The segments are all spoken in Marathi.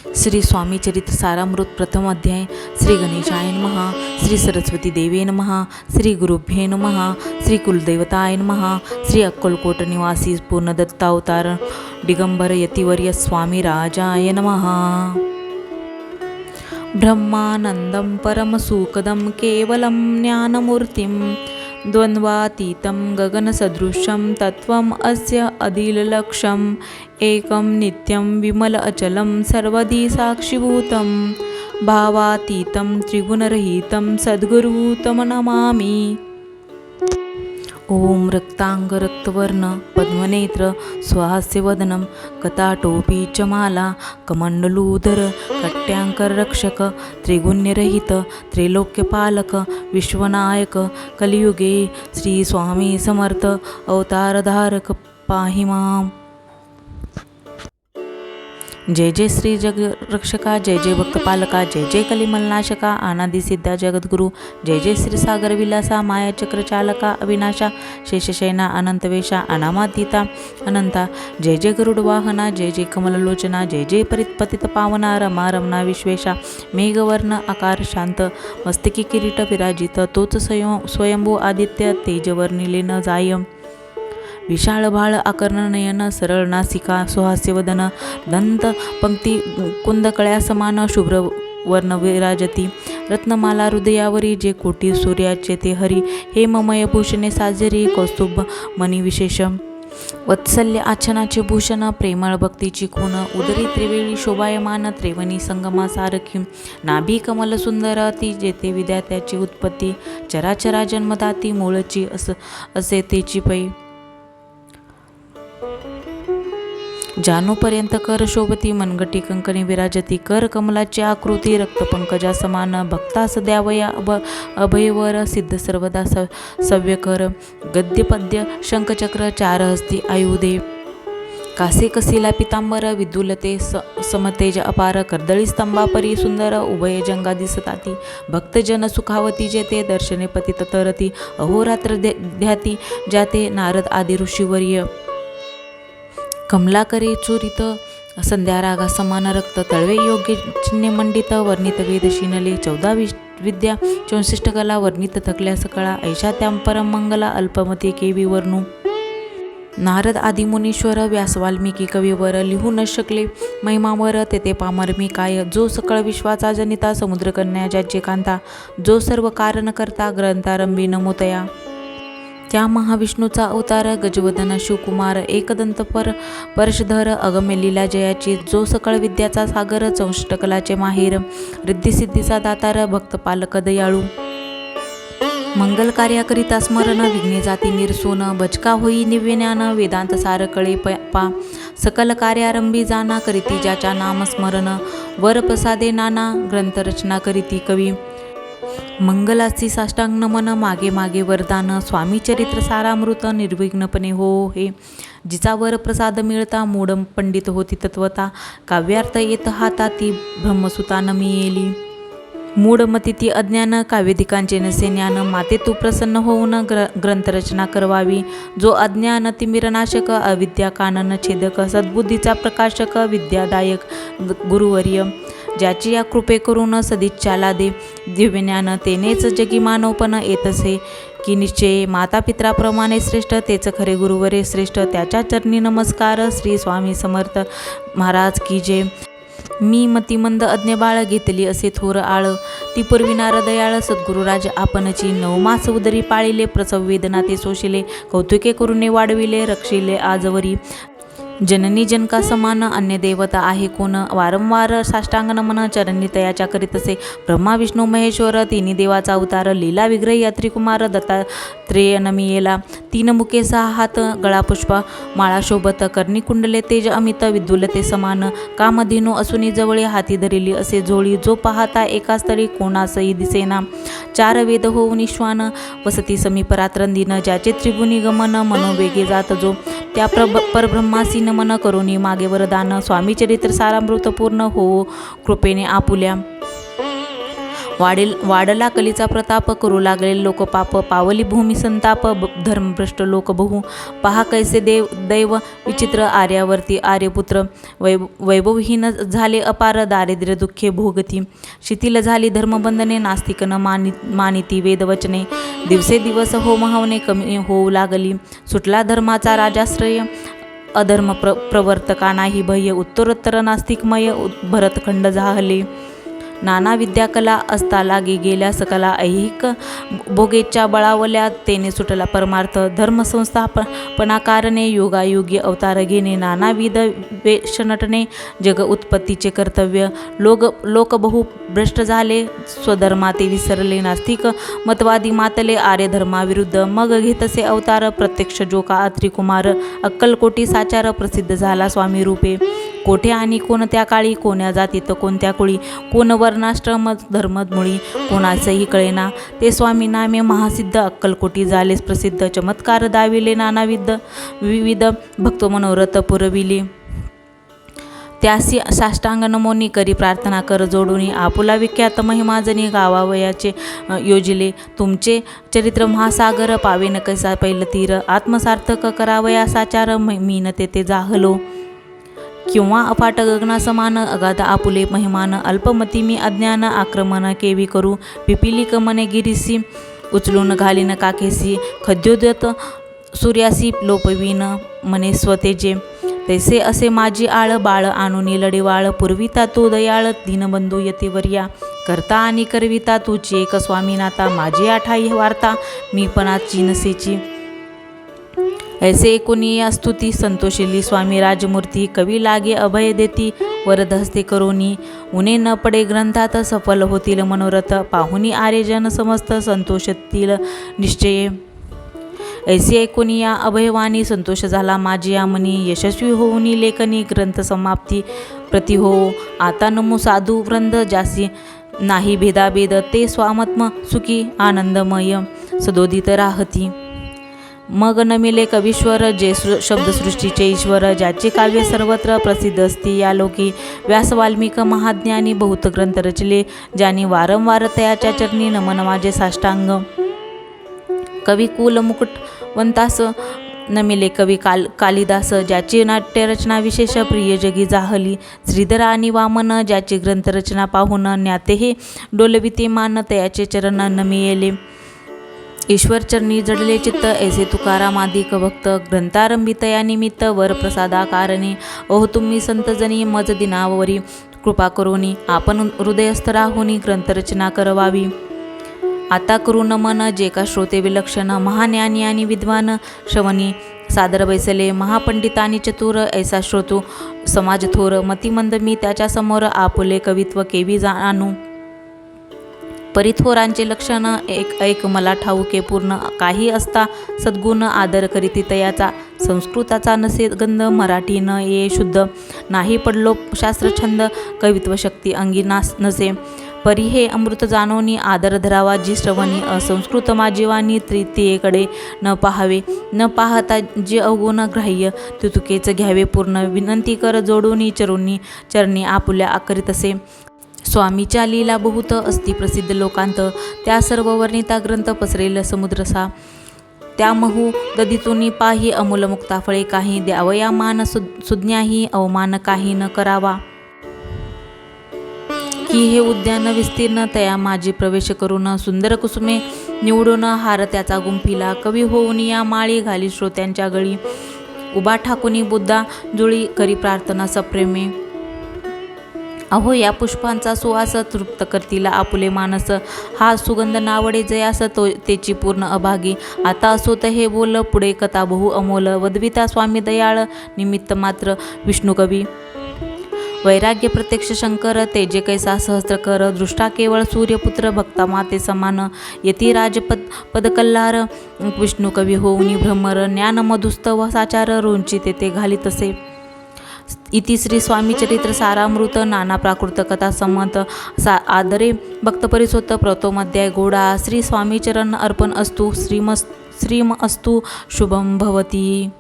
श्री स्वामी चरित्र सारामृत प्रथम अध्याय. श्री गणेशाय नमः. श्री सरस्वती देवे नमः. श्री गुरुभ्ये नमः. श्री कुलदेवताय नमः. श्री अक्कलकोट निवासी पूर्णदत्तावतार दिगंबर यतिवर्य स्वामी राजाय नमः. ब्रह्मानंदं परमसुखदं केवलं ज्ञानमूर्तिं द्वन्द्वातीतं गगनसदृशं तत्त्वम् अस्य अदिलक्ष्यम् एकं नित्यं विमल अचलं सर्वदी साक्षीभूतं भावातीतं त्रिगुणरहितं सद्गुरुतं नमामि. ओम रक्तांग रक्तवर्ण पद्मनेत्र स्वहास्यवदनं कटाटोपी च माला कमंडलूधर कट्यांकर रक्षक त्रिगुण्यरहित त्रैलोक्यपालक विश्वनायक कलियुगे श्री स्वामी समर्थ अवतारधारक पाहि मां. जय जय श्री जगरक्षका, जय जय भक्तपालका, जय जय कलिमलनाशका, अनादि सिद्धा जगद्गुरु, जय जय श्री सागर विलासा माया चक्रचालका अविनाशा शेषशयना अनंतवेशा अनामातीता अनंता, जय जय गरुड वाहना, जय जय कमललोचना, जय जय पतित पावना रमा रमणा विश्वेशा मेघवर्ण आकार शांत मस्तकी किरीट विराजित तोच स्वयंभू आदित्य तेजवर्णिले न जाय विशाळ भाळ आकर्ण नयन सरळ नासिका सुहास्यवदन दंत पंक्ती कुंदकळ्या समान शुभ्र वर्ण विराजती रत्नमाला हृदयावरी जे कोटी सूर्याचे ते हरी हेममय भूषणे साजरी कौस्तुभ मणी विशेष वत्सल्य आच्छनाचे भूषण प्रेमळ भक्तीची खून उदरी त्रिवेळी शोभायमान त्रिवणी संगमा सारखी नाभी कमल सुंदर ती जेथे विद्यात्याची उत्पत्ती चराचरा जन्मदाती मूळची असे तेची पै जानूपर्यंत कर शोभती मनगटी कंकणी विराजती कर कमलाची आकृती रक्तपंकजा समान भक्तास द्यावया अभयवर सिद्ध सर्वदा सव्यकर गद्यपद्य शंखचक्र चार हस्ती आयुधे कासे कसिला पितांबर विदुलते समतेज अपार कर्दळी स्तंभापरी सुंदर उभय जंगा दिसताती भक्तजन सुखावती जेते दर्शने पतित तरती अहोरात्र ध्याती जाते नारद आदी ऋषीवर्य कमलाकरे चुरित संध्या रागा समान रक्त तळवे योग्य चिन्हे मंडित वर्णित वेद शिनले 14 विद्या 64 कला वर्णित थकल्या सकळा ऐशा त्या परम मंगला अल्पमती केवी वर्णू नारद आदी मुनीश्वर व्यास वाल्मिकी कविवर लिहू न शकले महिमावर तेथे पामरमी काय जो सकळ विश्वाचा जनिता समुद्रकन्या ज्याचे कांता जो सर्व कारण करता ग्रंथारंभी नमोतया त्या महाविष्णूचा अवतार गजवदन शिवकुमार एकदंत परशधर अगम्य लीला जयाची जो सकळ विद्याचा सागर 64 कलाचे माहेर रिद्धिसिद्धीचा दातार भक्त पालक दयाळू मंगल कार्याकरिता स्मरण विघ्ने जाती निरसोन भजका होई निव्य ज्ञान वेदांत सार कळे पा सकल कार्यारंभी जाना करीती ज्याच्या नामस्मरण वर प्रसादे नाना ग्रंथरचना करीती कवी मंगलाची साष्टांग नमन मागे मागे वरदान स्वामी चरित्र सारामृत निर्विघ्नपणे हो हे जिचा वर प्रसाद मिळता मूढ पंडित होती तत्वता काव्यार्थ येत हाता ती ब्रह्मसुता नमी येली मूढमती ती अज्ञान काव्यधिकांचे नसे ज्ञान माते तू प्रसन्न होऊन ग्रंथरचना करवावी जो अज्ञान तिमिरनाशक अविद्या कानन छेदक सद्बुद्धीचा प्रकाशक विद्यादायक गुरुवर्य ज्याची या कृपे करून सदिच्छाला दे दिव्यज्ञान तेनेच जगी मानवपण येतसे की निश्चय माता पित्राप्रमाणे श्रेष्ठ तेच खरे गुरुवरे श्रेष्ठ त्याच्या चरणी नमस्कार. श्री स्वामी समर्थ महाराज की जय. मी मतिमंद अज्ञ बाळ घेतली असे थोर आळ ती पूर्वी दयाळ सद्गुरुराज आपणची 9 मास उदरी पाळिले प्रसव वेदना ते सोशिले कौतुके करुणे वाढविले रक्षिले आजवरी जननी जनका समान अन्य देवता आहे कोण वारंवार साष्टांग नमन चरणी तयाच्या करीतसे ब्रह्मा विष्णू महेश्वर तिन्ही देवाचा अवतार लीला विग्रही अत्रिकुमार दत्तात्रेय नमियेला 3 मुखे 6 हात गळा पुष्प माळा शोभत कर्णी कुंडले तेज अमित विद्युलते समान कामधेनू असुनी जवळे हाती धरिली असे झोळी जो पाहता एका स्थळी कोणासही दिसेना 4 वेद होऊन श्वान वसती समीप रात्रंदिन ज्याचे त्रिभुनी गमन मनोवेगे जात जो त्या परब्रह्मासी नमन करुणी मागे वरदान स्वामी चरित्र सारामृत पूर्ण हो कृपेने आपुल्या वाढला कलीचा प्रताप, करू लागले लोक पाप, पावली भूमी संताप, धर्मभ्रष्ट लोक बहु, पहा कैसे दैव विचित्र, आर्यावरती आर्यपुत्र, वैभवहीन झाले अपार, दारिद्र्य दुःखे भोगती, शिथिल झाली धर्मबंधने, नास्तिक न मानिती वेदवचने, दिवसेदिवस होमहवने कमी होऊ लागली, सुटला धर्माचा राजाश्रय, अधर्म प्रवर्तका नाही भय, उत्तरोत्तर नास्तिकमय भरतखंड जाहले, नाना विद्या कला असता लागी गेल्या सकला, ऐहिक भोगेच्या बळावल्या तेने सुटला परमार्थ, धर्मसंस्थापनाकारणे योगायोगी अवतार घेणे, नानाविध वेशनटणे जग उत्पत्तीचे कर्तव्य, लोक बहु भ्रष्ट झाले, स्वधर्माते विसरले, नास्तिक मतवादी मातले, आर्य धर्माविरुद्ध, मग घेतसे अवतार, प्रत्यक्ष जोका त्रिकुमार, अक्कलकोटी साचार, प्रसिद्ध झाला स्वामी रूपे, कोठे आणि कोणत्या काळी, कोण्या जातीत कोणत्या कुळी, कोण वर्णाश्रम धर्ममुळी, कोणाचेही कळेना, ते स्वामी नामे महासिद्ध, अक्कलकोटी झालेच प्रसिद्ध, चमत्कार दाविले नानाविध, विविध भक्त मनोरथ पुरविले, त्यासी साष्टांग नमोनी करी प्रार्थना कर जोडूनी, आपुला विख्यात महिमाजनी गावावयाचे योजिले, तुमचे चरित्र महासागर, पावेन कैसा पैल तीर, आत्मसार्थक करावया साचार, मीन तेथे जाहलो, किंवा अपाट गगना समान, अगाध आपुले महिमान, अल्पमती मी अज्ञान, आक्रमण केवी करू, पिपिलिक मने गिरीसी, उचलून घालीन काकेसी, खद्योदत सूर्यासी लोपवीन मने स्वतेजे, तैसे असे माझी आळ, बाळ आणूनी लढेवाळ, पुरविता तू दयाळ, दीनबंधू यतिवर्या, करता आणि करविता तूची एक स्वामीनाथा, माझी आठाई वार्ता मी पणाची नसेची, ऐसे कोणी स्तुती, संतोषिली स्वामी राजमूर्ती, कवी लागे अभय देती, वरद हस्ते करोनी, उणे न पडे ग्रंथात, सफल होतील मनोरथ, पाहुनी आर्यजन समस्त संतोषतील निश्चये, ऐसी ऐकून या अभयवाणी, संतोष झाला माझी या मनी, यशस्वी होऊनी लेखनी ग्रंथ समाप्ती प्रति हो, आता नमो साधू वृंद, जासी नाही भेदाभेद, ते स्वात्म सुखी आनंदमय सदोदित राहती, मग नमिले कवीश्वर, जे शब्दसृष्टीचे ईश्वर, ज्याचे काव्य सर्वत्र प्रसिद्ध असती या लोकी, व्यास वाल्मिक महाज्ञानी बहुत ग्रंथ रचले, ज्यांनी वारंवार तयाच्या चरणी नमन माझे साष्टांग, कवी कुल मुकुटवंतास नमिले कवी कालिदास, ज्याची नाट्यरचना विशेष प्रिय जगी जाहली, श्रीधर आणि वामन, ज्याची ग्रंथरचना पाहून ज्ञाते हे डोलविते मान, तयाचे चरण नमिले, ईश्वर चरणी जडले चित्त, ऐसे तुकारामादिक भक्त, ग्रंथारंभी तया निमित्त, वर प्रसादाकारणे, ओह तुम्ही संतजनी मज दिनावरी, कृपा करोनी, आपण हृदयस्थ राहुनी ग्रंथरचना करवावी, आता करू नमन, जे का श्रोते विलक्षण, महाज्ञानी आणि विद्वान, श्रवणी सादर बैसले, महापंडित आणि चतुर, ऐसा श्रोतू समाज थोर, मतिमंद मी त्याच्या समोर, आपुले कवित्व केवी जाणू, परिथोरांचे लक्षण ऐक मला ठाऊके पूर्ण, काही असता सद्गुण, आदर करीती तयाचा, संस्कृताचा नसे गंध, मराठी न ये शुद्ध, नाही पडलो शास्त्रछंद, कवित्व शक्ती अंगी नसे, परी हे अमृत जाणोनी, आदर धरावा जी श्रवणी, असंस्कृत माझी वाणी, तृतीयेकडे न पाहावे, न पाहता जे अवगुण ग्राह्य, तुकेच घ्यावे पूर्ण, विनंती कर जोडूनी चरणी आपुल्या आकरितसे, स्वामीच्या लीला बहुत असती प्रसिद्ध लोकांत, त्या सर्व वर्णिता ग्रंथ पसरेल समुद्रसा, त्या महू दधितुनी पाही, अमूल मुक्ता फळे काही, द्यावया मान सुज्ञाही, अवमान काही न करावा, की हे उद्यान विस्तीर्ण, तया माझी प्रवेश करून, सुंदर कुसुमे निवडून, हार त्याचा गुंफिला, कवी होऊन या माळी, घाली श्रोत्यांच्या गळी, उभा ठाकुनी बुद्धा जुळी, करी प्रार्थना सप्रेमे, अहो या पुष्पांचा सुवास, तृप्त करतील आपुले मानस, हा सुगंध नावडे जयास, तेची पूर्ण अभागी, आता असोत हे बोल, पुढे कथा बहु अमोल, वदविता स्वामी दयाळ, निमित्त मात्र विष्णू कवी, वैराग्य प्रत्यक्ष शंकर, तेजे कैसा सहस्त्रकर, दृष्टा केवळ सूर्यपुत्र, भक्ता माते समान, यती पदकल्लार, विष्णू कवी होऊनी भ्रमर, ज्ञान मधुस्तव साचार, रोंची तेथे घाली तसे, इति श्री स्वामी चरित्र सारामृत, नाना प्राकृत कथा संमत, आदरे भक्त परिसोत, प्रथमोध्याय गोडा, श्री स्वामी चरण अर्पण अस्तु, श्रीम अस्तु शुभम भवती.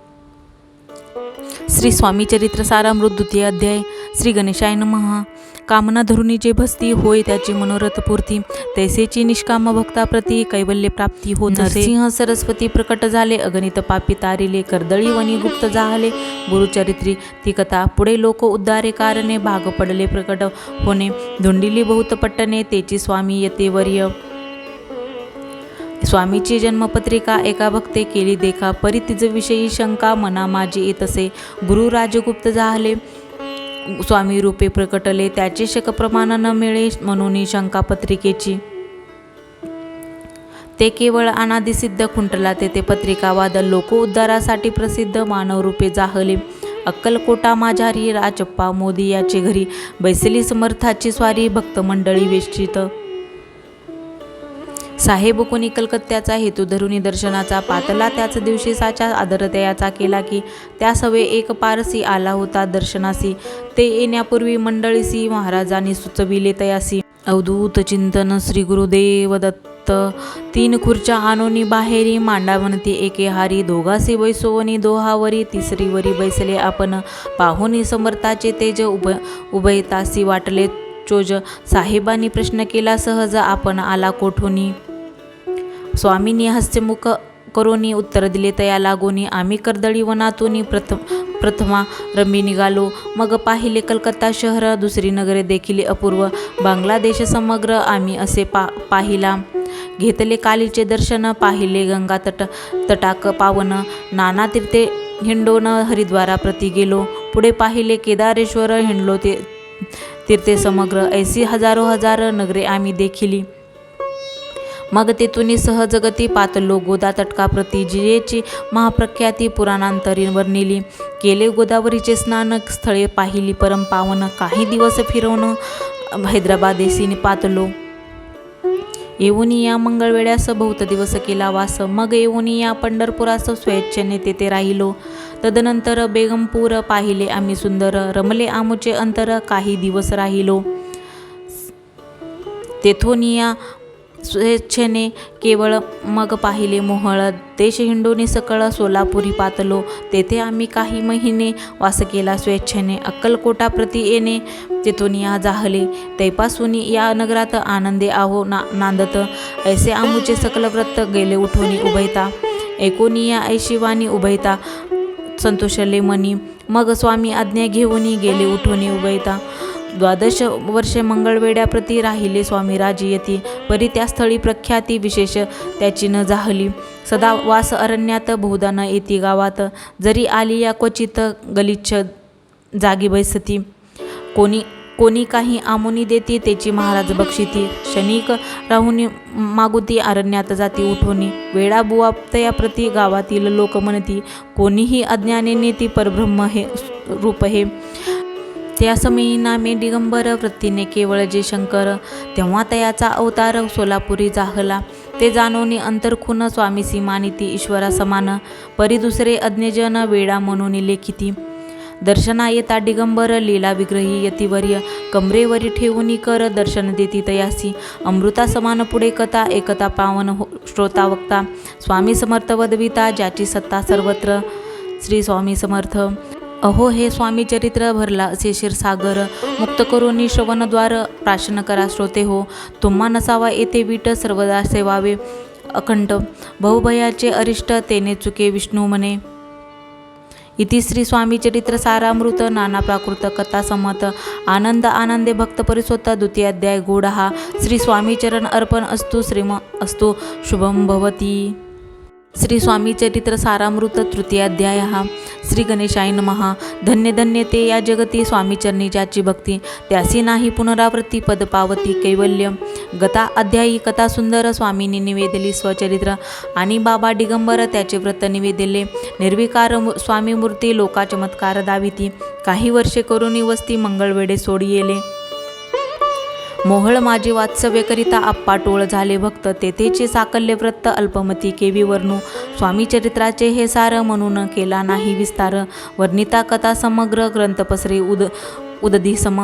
श्री स्वामी चरित्र सारामृत द्वितीय अध्याय. श्री गणेशाय नमः. कामना धरुणी जे भस्ती होय त्याची मनोरथ पूर्ती, तैसेची निष्काम भक्ताप्रती कैवल्य प्राप्ती होत असे. नरसिंह सरस्वती प्रकट झाले, अगणित पापी तारिले, कर्दळी वनी गुप्त जाहले गुरुचरित्री ती कथा. पुढे लोक उद्धारे कारणे, भाग पडले प्रकट होणे, धुंडिली बहुत पट्टणे, तेची स्वामी येते वर्य. स्वामीची जन्मपत्रिका एका भक्ते केली देखा, परी तिज विषयी शंका, मना माझी येतसे. गुरु राजगुप्त जाहले, स्वामी रूपे प्रकटले, त्याचे शक प्रमाण न मिळे, म्हणून शंका पत्रिकेची. ते केवळ अनादि सिद्ध, खुंटला तेथे पत्रिका वाद, लोक उद्धारासाठी प्रसिद्ध, मानव रूपे जाहले. अक्कलकोटा माझारी, राचप्पा मोदी याचे घरी, बैसली समर्थाची स्वारी, भक्त मंडळी वेष्टित. साहेब कोणी कलकत्त्याचा, हेतू धरुनी दर्शनाचा, पातला त्याच दिवशी साचा, आदर तयाचा केला की, त्या सवे एक पारसी आला होता दर्शनासी, ते येण्यापूर्वी मंडळीसी, महाराजांनी सुचविले तयासी. अवधूत चिंतन श्री गुरुदेव दत्त, तीन खुर्च्या आणोनी बाहेरी, मांडा म्हणती एके हारी, दोघासी बैसोवनी दोहावरी, तिसरीवरी बैसले आपण, पाहुनी समर्थाचे तेज, उभयतासी वाटले चोज. साहेबांनी प्रश्न केला सहज, आपण आला कोठोनी. स्वामींनी हास्यमुख करोनी उत्तर दिले तया लागोनी, आम्ही कर्दळी वनातूनी प्रथमा रंबी निघालो, मग पाहिले कलकत्ता शहर, दुसरी नगरे देखील अपूर्व, बांगलादेश समग्र आम्ही असे पाहिला. घेतले कालीचे दर्शन, पाहिले गंगा तटाक पावन, नाना तीर्थे हिंडोन हरिद्वारा प्रति गेलो, पुढे पाहिले केदारेश्वर, हिंडलो ते तीर्थे समग्र, ऐसी हजारो हजार नगरे आम्ही देखिली. मग तेथुनी सहजगती पातलो गोदा तटकाप्रती, जिजेची महाप्रख्याती पुराणांतरी वर्णिली. केले गोदावरीचे स्नान, स्थळे पाहिली परम पावन, काही दिवस फिरवून हैदराबादेसी पातलो. येऊन या मंगळवेळ्यास बहुत दिवस केला वास, मग येऊन या पंढरपुरास स्वेच्छेने तेथे राहिलो. तदनंतर बेगमपूर पाहिले आम्ही सुंदर, रमले आमुचे अंतर, काही दिवस राहिलो. तेथून या स्वेच्छेने केवळ, मग पाहिले मोहळ, देश हिंडोनी सकळ, सोलापुरी पातलो, तेथे आम्ही काही महिने वास केला स्वेच्छेने. अक्कलकोटा प्रति येणे, तेथून या जाहले, तैपासून या नगरात आनंदे आहो नांदत, ऐसे आमुचे सकल व्रत गेले उठोनी उभयता. ऐकोनी या ऐशिवानी उभयता, संतोषले मनी, मग स्वामी आज्ञा घेऊनी गेले उठोनी उभयता. 12 वर्षे मंगळवेढ्याप्रती राहिले स्वामी राजियती, परी त्या स्थळी प्रख्याती विशेष त्याची न जाहली. सदा वास अरण्यात, बहुधा न येती गावात, जरी आली या क्वचित गलिच्छ जागी बैसती. कोणी काही आमुनी देती, त्याची महाराज बक्षिती. क्षणिक राहुनी मागुती, अरण्यात जाती उठोनी, वेळा बुवा तयाप्रती, गावातील लोक म्हणती, कोणीही अज्ञाने नेती परब्रह्म हे रूप हे. त्या समयी नामे दिगंबर, वृत्तीने केवळ जे शंकर, तेव्हा तयाचा अवतार सोलापुरी जाहला. ते जाणोनी अंतरखून, स्वामीसी मानिती ईश्वरा समान, परी दुसरे अज्ञजन वेळा म्हणून लेखिती. दर्शना येता दिगंबर, लीला विग्रही यतिवर्य, कमरेवरी ठेवूनी कर, दर्शन देती तयासी. अमृता समान पुढे कथा, एकता पावन श्रोता वक्ता, स्वामी समर्थ वदविता, ज्याची सत्ता सर्वत्र. श्री स्वामी समर्थ. अहो हे स्वामी चरित्र, भरला असे क्षीरसागर, मुक्त करोनी श्रवणद्वार, प्राशन करा श्रोते हो, तुम्हा नसावा येथे वीट, सर्वदा सेवावे अखंड, बहुभयाचे अरिष्ट, तेने चुके विष्णू म्हणे. इति श्री स्वामी चरित्र सारामृत, नाना प्राकृत कथा समत, आनंद आनंदे भक्त परिसोत, द्वितीय अध्याय गूढ हा. श्री स्वामी चरण अर्पण अस्तु, श्रीम अस्तु, शुभम भवती. श्री स्वामी चरित्र सारामृत, तृतीय अध्याय हा. श्री गणेशाय नमः. धन्य धन्य ते या जगती, स्वामीचरणी ज्याची भक्ती, त्यासी नाही पुनरावृत्ती, पद पावती कैवल्य. गता अध्यायी कथा सुंदर, स्वामींनी निवेदली स्वचरित्र, आणि बाबा दिगंबर त्याचे व्रत निवेदिले. निर्विकार स्वामी मूर्ती, लोका चमत्कार दाविती, काही वर्षे करुणी वस्ती, मंगळवेढे सोडी येले. मोहळ माझी वात्सव्य करिता, आप्पा टोळ झाले भक्त, तेथेचे साकल्य व्रत, अल्पमती केवी वर्णू. स्वामी चरित्राचे हे सार, म्हणून केला नाही विस्तार, वर्णिता कथा समग्र, ग्रंथ पसरे उदधी सम.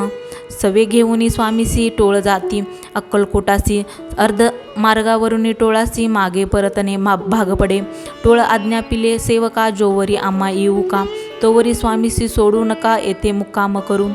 सवे घेऊनी स्वामीसी टोळ जाती, अक्कलकोटासी अर्ध मार्गावरून टोळासी मागे परतणे भाग पडे. टोळ आज्ञा पिले सेवका जोवरी आम्हा येऊ का, तोवरी स्वामीसी सोडू नका येथे मुक्काम करू.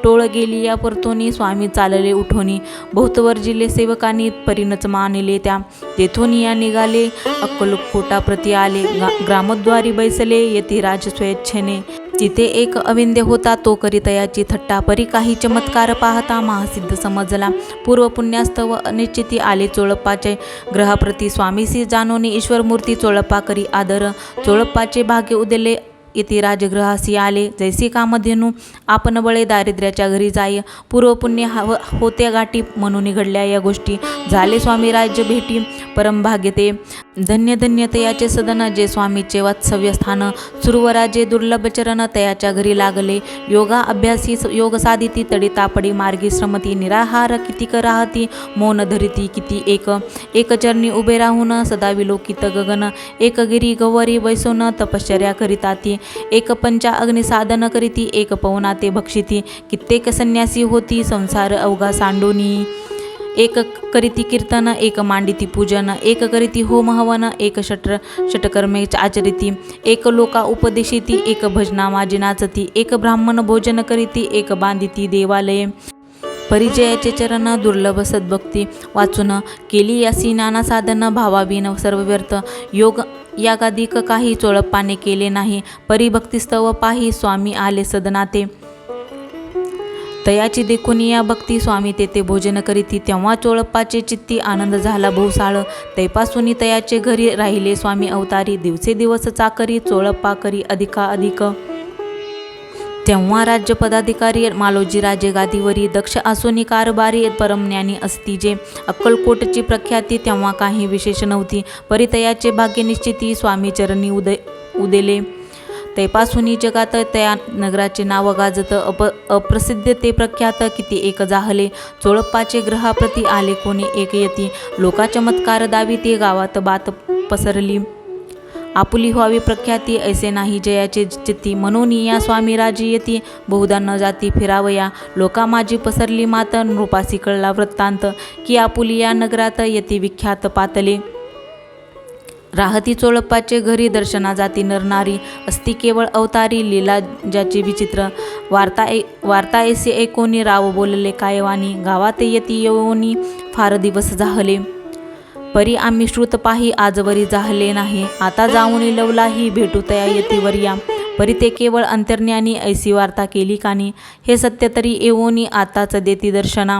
टोळ गेली या परतोनी स्वामी चालले उठोनी, बहुतवर जिले सेवकांनी परीनच मानिले त्या. तेथून या निघाले अक्कलकोटा प्रति आले, ग्रामद्वारी बैसले येथे राज स्वेच्छेने. तिथे एक अविंद्य होता तो करी तयाची थट्टा, परी काही चमत्कार पाहता महासिद्ध समजला. पूर्व पुण्यास्तव अनिश्चिती आले चोळप्पाचे ग्रहाप्रती, स्वामीसी जानोनी ईश्वरमूर्ती चोळप्पा करी आदर. चोळप्पाचे भाग्य उदले येथे राजगृहासी आले, जैसी कामधेनू आपण बळे दारिद्र्याच्या घरी जाय. पूर्व पुण्य होत्या गाठी म्हणून घडल्या या गोष्टी, झाले स्वामी राज्य भेटी परमभाग्य ते. धन्य धन्य तयाचे सदन जे स्वामीचे वात्सव्य स्थान, सुरवराजे दुर्लभ चरण तयाच्या घरी लागले. योगा अभ्यासी योग साधिती तडी तापडी मार्गी श्रमती, निराहार कितीक राहती मौन धरिती किती एक. एक चरणी उभे राहून सदा विलोकित गगन, एक गिरी गवरी बैसोन तपश्चर्या करिताती. एक पंचा अग्नि साधन करीती, एक पवना ते भक्षिती. कित्येक संन्यासी होती संसार अवघा सांडोनी, एक करीती कीर्तन एक मांडिती पूजन, एक करीती होम हवन एक षटकर्मे आचरिती. एक लोका उपदेशिती एक भजना माजी नाचती, एक ब्राह्मण भोजन करीती एक बांधिती देवालये. परिचयाचे चरण दुर्लभ सद्भक्ती वाचून, केली यासी नाना साधन भावाविन सर्व व्यर्थ. योग यागादिक काही चोळप्पाने केले नाही, परिभक्तिस्तव पाही स्वामी आले सदनाते. तयाची देखून या भक्ती स्वामी तेथे भोजन करीती, तेव्हा चोळप्पाचे चित्ती आनंद झाला बहुसाळ. तैपासून तयाचे घरी राहिले स्वामी अवतारी, दिवसेदिवस चाकरी चोळप्पा करी अधिकाधिक. तेव्हा राज्य पदाधिकारी मालोजी राजे गादीवरी, दक्ष आसोनी कारभारी परमज्ञानी असती जे. अक्कलकोटची प्रख्याती तेव्हा काही विशेष नव्हती, परितयाचे भाग्य निश्चिती स्वामी चरणी उदेले. तैपासून जगात तया नगराचे नाव गाजत, अप्रसिद्ध ते प्रख्यात किती एक जाहले. चोळप्पाचे ग्रहाप्रती आले कोणी एक यती, लोका चमत्कार दावी ते गावात बात पसरली. आपुली व्हावी प्रख्याती ऐसे नाही जयाचे चित्ती, म्हणून या स्वामी राजी येती बहुधा न जाती फिरावया. लोका माझी पसरली मात नृपासी कळला वृत्तांत, की आपुली या नगरात येती विख्यात पातले. राहती चोळप्पाचे घरी दर्शना जाती नरनारी, असती केवळ अवतारी लीला ज्याची विचित्र. वार्ता ऐसे ऐकोनी राव बोलले कायवानी, गावात येती येऊनी फार दिवस जाहले. परी आम्ही श्रुत पाही आजवरी जाहले नाही, आता जाऊनी लवलाही भेटू तया येतीवर्या. परी ते केवळ अंतर्ज्ञानी ऐसी वार्ता केली कानी, हे सत्य तरी येऊनी आताच देती दर्शना.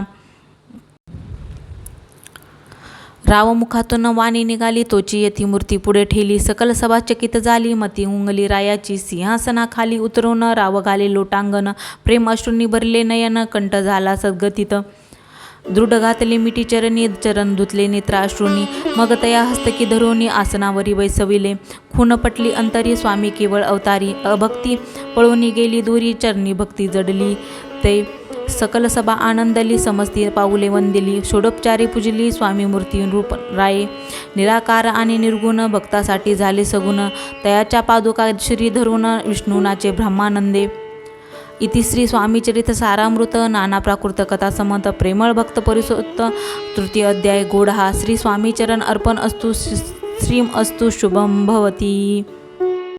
राव मुखातून वाणी निघाली तोची येती मूर्ती पुढे ठेली, सकल सभा चकित झाली मती उंगली रायाची. सिंहासनाखाली उतरून राव घाले लोटांगण, प्रेम अश्रूंनी भरले नयन कंठ झाला सद्गतीत. दृढ घातले मिठी चरणी चरण धुतले नेत्राश्रूंनी, मग तया हस्तकी धरोनी आसनावरी बैसविले. खून पटली अंतरी स्वामी केवळ अवतारी, अभक्ती पळून गेली दूरी चरणी भक्ती जडली ते. सकल सभा आनंदली समस्ती पाऊले वंदिली, षोडोपचारी पूजली स्वामी मूर्ती रूप राये. निराकार आणि निर्गुण भक्तासाठी झाले सगुण, तयाच्या पादुका श्री धरून विष्णुनाचे ब्रह्मानंदे. इति श्री स्वामीचरित सारामृत नाना प्राकृत कथा समंत प्रेमळ भक्त परिसोत्त तृतीय अध्याय गोड हा. श्री स्वामीचरण अर्पण अस्तु. श्रीम अस्तु शुभम भवती.